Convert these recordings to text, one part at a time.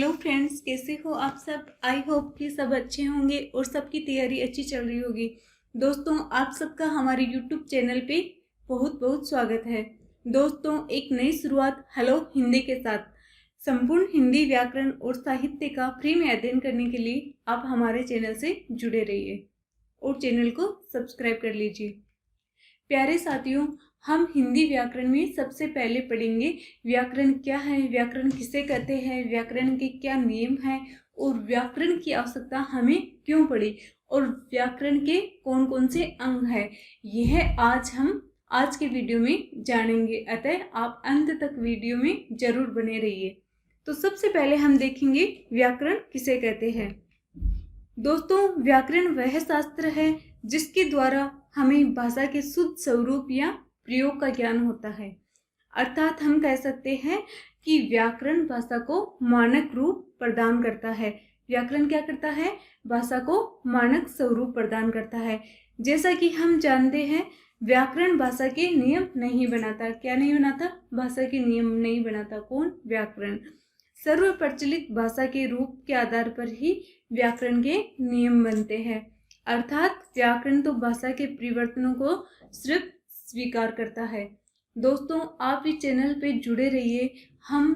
Hello friends, कैसे हो आप सब। आई होप कि सब अच्छे होंगे और सबकी तैयारी अच्छी चल रही होगी। दोस्तों, आप सबका हमारे यूट्यूब चैनल पे बहुत बहुत स्वागत है। दोस्तों, एक नई शुरुआत हेलो हिंदी के साथ संपूर्ण हिंदी व्याकरण और साहित्य का फ्री में अध्ययन करने के लिए आप हमारे चैनल से जुड़े रहिए और चैनल को सब्सक्राइब कर लीजिए। प्यारे साथियों, हम हिंदी व्याकरण में सबसे पहले पढ़ेंगे व्याकरण क्या है, व्याकरण किसे कहते हैं, व्याकरण के क्या नियम हैं और व्याकरण की आवश्यकता हमें क्यों पड़ी और व्याकरण के कौन कौन से अंग हैं, यह आज के वीडियो में जानेंगे। अतः आप अंत तक वीडियो में जरूर बने रहिए। तो सबसे पहले हम देखेंगे व्याकरण किसे कहते हैं। दोस्तों, व्याकरण वह शास्त्र है जिसके द्वारा हमें भाषा के शुद्ध स्वरूप या प्रयोग का ज्ञान होता है। अर्थात हम कह सकते हैं कि व्याकरण भाषा को मानक रूप प्रदान करता है। व्याकरण क्या करता है? भाषा को मानक स्वरूप प्रदान करता है। जैसा कि हम जानते हैं, व्याकरण भाषा के नियम नहीं बनाता। क्या नहीं बनाता? भाषा के नियम नहीं बनाता। कौन? व्याकरण। सर्व प्रचलित भाषा के रूप के आधार पर ही व्याकरण के नियम बनते हैं। अर्थात व्याकरण तो भाषा के परिवर्तनों को सिर्फ स्वीकार करता है। दोस्तों, आप इस चैनल पे जुड़े रहिए। हम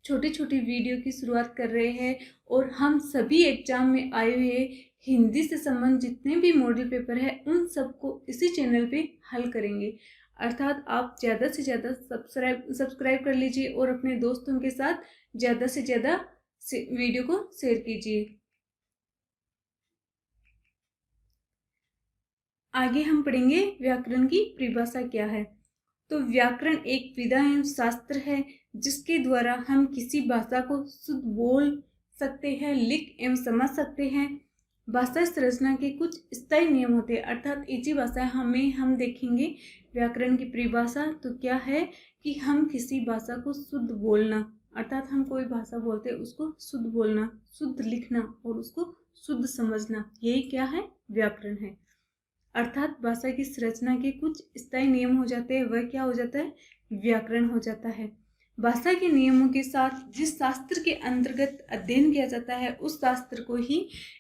छोटी छोटी वीडियो की शुरुआत कर रहे हैं और हम सभी एग्जाम में आए हुए हिंदी से संबंधित जितने भी मॉडल पेपर है उन सबको इसी चैनल पे हल करेंगे। अर्थात आप ज़्यादा से ज़्यादा सब्सक्राइब कर लीजिए और अपने दोस्तों के साथ ज़्यादा से ज़्यादा वीडियो को शेयर कीजिए। आगे हम पढ़ेंगे व्याकरण की परिभाषा क्या है। तो व्याकरण एक विधा एवं शास्त्र है जिसके द्वारा हम किसी भाषा को शुद्ध बोल सकते हैं, लिख एवं समझ सकते हैं। भाषा संरचना के कुछ स्थायी नियम होते हैं। अर्थात इसी भाषा हम देखेंगे व्याकरण की परिभाषा तो क्या है कि हम किसी भाषा को शुद्ध बोलना, अर्थात हम कोई भाषा बोलते हैं उसको शुद्ध बोलना, शुद्ध लिखना और उसको शुद्ध समझना, यही क्या है? व्याकरण है। अर्थात भाषा की संरचना के कुछ स्थायी नियम हो जाते हैं, वह क्या हो जाता है? व्याकरण हो जाता है। भाषा के नियमों के साथ जिस शास्त्र के अंतर्गत अध्ययन किया जाता है उस शास्त्र को ही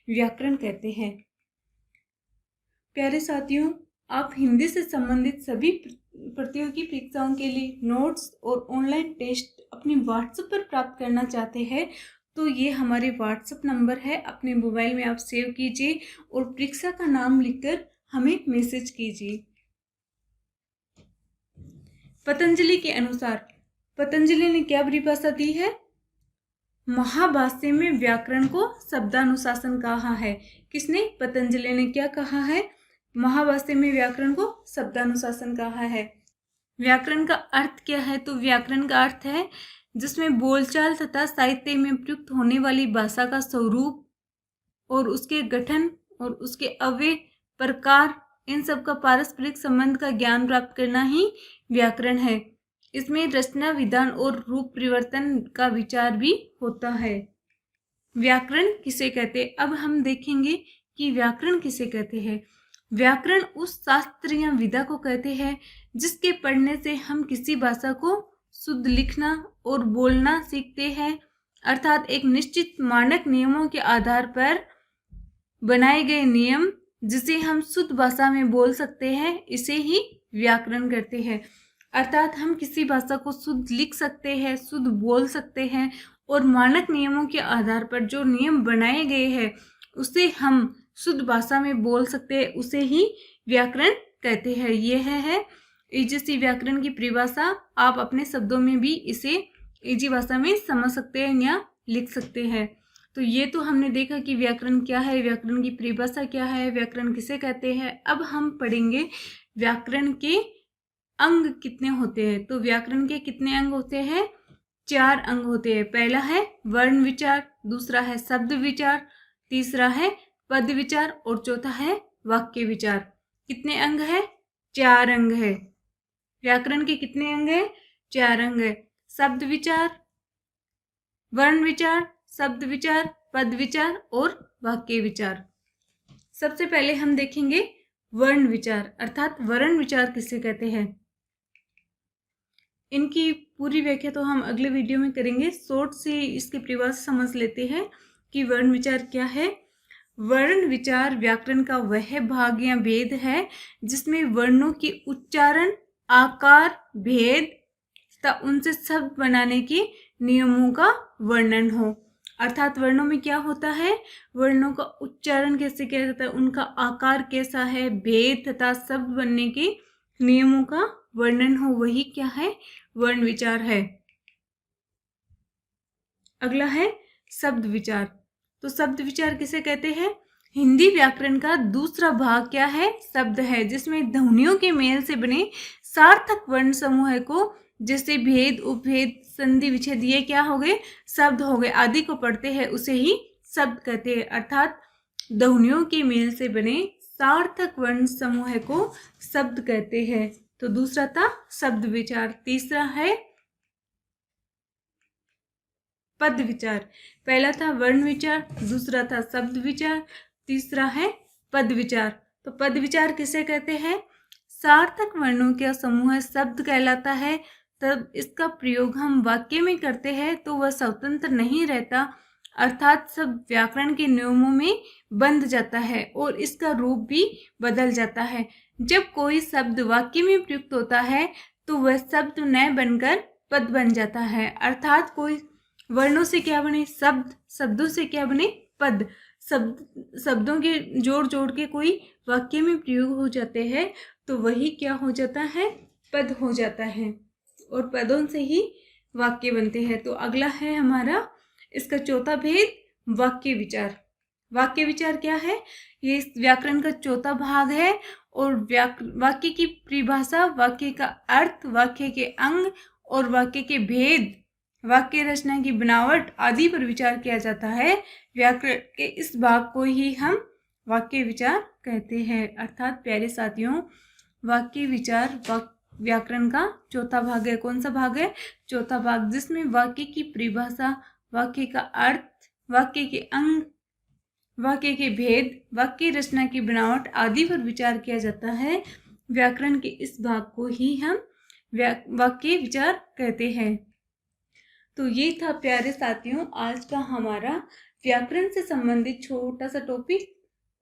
व्याकरण कहते हैं। प्यारे साथियों, आप हिंदी से संबंधित सभी प्रतियोगी परीक्षाओं के लिए नोट्स और ऑनलाइन टेस्ट अपने व्हाट्सएप पर प्राप्त करना चाहते हैं तो ये हमारे व्हाट्सएप नंबर है, अपने मोबाइल में आप सेव कीजिए और परीक्षा का नाम लिखकर हमें मैसेज कीजिए। पतंजलि के अनुसार पतंजलि ने क्या परिभाषा दी है? महाभाष्य में व्याकरण को शब्दानुशासन कहा है। किसने? पतंजलि ने क्या कहा है? महाभाष्य में व्याकरण को शब्दानुशासन कहा है। व्याकरण का अर्थ क्या है? तो व्याकरण का अर्थ है जिसमें बोलचाल तथा साहित्य में प्रयुक्त होने वाली भाषा का स्वरूप और उसके गठन और उसके अव्यय प्रकार, इन सब का पारस्परिक संबंध का ज्ञान प्राप्त करना ही व्याकरण है। इसमें रचना, विधान और रूप परिवर्तन का विचार भी होता है। व्याकरण किसे कहते हैं? अब हम देखेंगे कि व्याकरण किसे कहते हैं। व्याकरण उस शास्त्र या विधा को कहते हैं जिसके पढ़ने से हम किसी भाषा को शुद्ध लिखना और बोलना सीखते हैं। अर्थात एक निश्चित मानक नियमों के आधार पर बनाए गए नियम जिसे हम शुद्ध भाषा में बोल सकते हैं, इसे ही व्याकरण कहते हैं। अर्थात हम किसी भाषा को शुद्ध लिख सकते हैं, शुद्ध बोल सकते हैं और मानक नियमों के आधार पर जो नियम बनाए गए हैं उसे हम शुद्ध भाषा में बोल सकते हैं, उसे ही व्याकरण कहते हैं। यह है इजी व्याकरण की परिभाषा। आप अपने शब्दों में भी इसे इजी भाषा में समझ सकते हैं या लिख सकते हैं। तो ये तो हमने देखा कि व्याकरण क्या है, व्याकरण की परिभाषा क्या है, व्याकरण किसे कहते हैं। अब हम पढ़ेंगे व्याकरण के अंग कितने होते हैं। तो व्याकरण के कितने अंग होते हैं? 4 अंग होते हैं। पहला है वर्ण विचार, दूसरा है शब्द विचार, तीसरा है पद विचार और चौथा है वाक्य विचार। कितने अंग है? 4 अंग है। व्याकरण के कितने अंग है? 4 अंग है। शब्द विचार, वर्ण विचार, शब्द विचार, पद विचार और वाक्य विचार। सबसे पहले हम देखेंगे वर्ण विचार, अर्थात वर्ण विचार किसे कहते हैं। इनकी पूरी व्याख्या तो हम अगले वीडियो में करेंगे। शॉर्ट से इसकी परिभाषा समझ लेते हैं कि वर्ण विचार क्या है। वर्ण विचार व्याकरण का वह भाग या भेद है जिसमें वर्णों की उच्चारण, आकार, भेद तथा उनसे शब्द बनाने के नियमों का वर्णन हो। अर्थात वर्णों में क्या होता है, वर्णों का उच्चारण कैसे किया जाता है, उनका आकार कैसा है, भेद तथा शब्द बनने के नियमों का वर्णन हो, वही क्या है, वर्ण विचार है। अगला है शब्द विचार। तो शब्द विचार किसे कहते हैं? हिंदी व्याकरण का दूसरा भाग क्या है? शब्द है, जिसमें ध्वनियों के मेल से बने सार्थक वर्ण समूह को, जैसे भेद, उपभेद, संधि, विच्छेद, ये क्या हो गए? शब्द हो गए, आदि को पढ़ते हैं उसे ही शब्द कहते हैं। अर्थात ध्वनियों के मेल से बने सार्थक वर्ण समूह को शब्द कहते हैं। तो दूसरा था शब्द विचार। तीसरा है पद विचार। पहला था वर्ण विचार, दूसरा था शब्द विचार, तीसरा है पद विचार। तो पद विचार किसे कहते हैं? सार्थक वर्णों का समूह शब्द कहलाता है। तब इसका प्रयोग हम वाक्य में करते हैं तो वह स्वतंत्र नहीं रहता, अर्थात सब व्याकरण के नियमों में बंध जाता है और इसका रूप भी बदल जाता है। जब कोई शब्द वाक्य में प्रयुक्त होता है तो वह शब्द न बनकर पद बन जाता है। अर्थात कोई वर्णों से क्या बने? शब्द, शब्दों से क्या बने? पद। शब्दों के जोड़ जोड़ के कोई वाक्य में प्रयोग हो जाते हैं तो वही क्या हो जाता है? पद हो जाता है, और पदों से ही वाक्य बनते हैं। तो अगला है हमारा इसका चौथा भेद, वाक्य विचार। वाक्य विचार क्या है? ये इस व्याकरण का चौथा भाग है और वाक्य की परिभाषा, वाक्य का अर्थ, वाक्य के अंग और वाक्य के भेद, वाक्य रचना की बनावट आदि पर विचार किया जाता है। व्याकरण के इस भाग को ही हम वाक्य विचार कहते हैं। अर्थात प्यारे साथियों, वाक्य विचार व्याकरण का चौथा भाग है। कौन सा भाग है? चौथा भाग, जिसमें वाक्य की परिभाषा, वाक्य का अर्थ, वाक्य के अंग, वाक्य के भेद, वाक्य रचना की बनावट आदि पर विचार किया जाता है। व्याकरण के इस भाग को ही हम वाक्य विचार कहते हैं। तो ये था प्यारे साथियों आज का हमारा व्याकरण से संबंधित छोटा सा टॉपिक,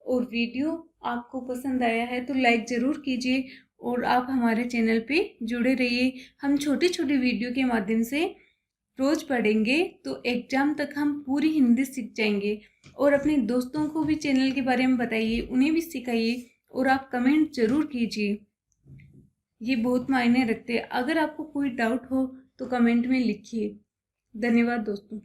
और वीडियो आपको पसंद आया है तो लाइक ज़रूर कीजिए और आप हमारे चैनल पे जुड़े रहिए। हम छोटी छोटी वीडियो के माध्यम से रोज़ पढ़ेंगे तो एग्ज़ाम तक हम पूरी हिंदी सीख जाएंगे। और अपने दोस्तों को भी चैनल के बारे में बताइए, उन्हें भी सिखाइए और आप कमेंट ज़रूर कीजिए, ये बहुत मायने रखते हैं। अगर आपको कोई डाउट हो तो कमेंट में लिखिए। धन्यवाद दोस्तों।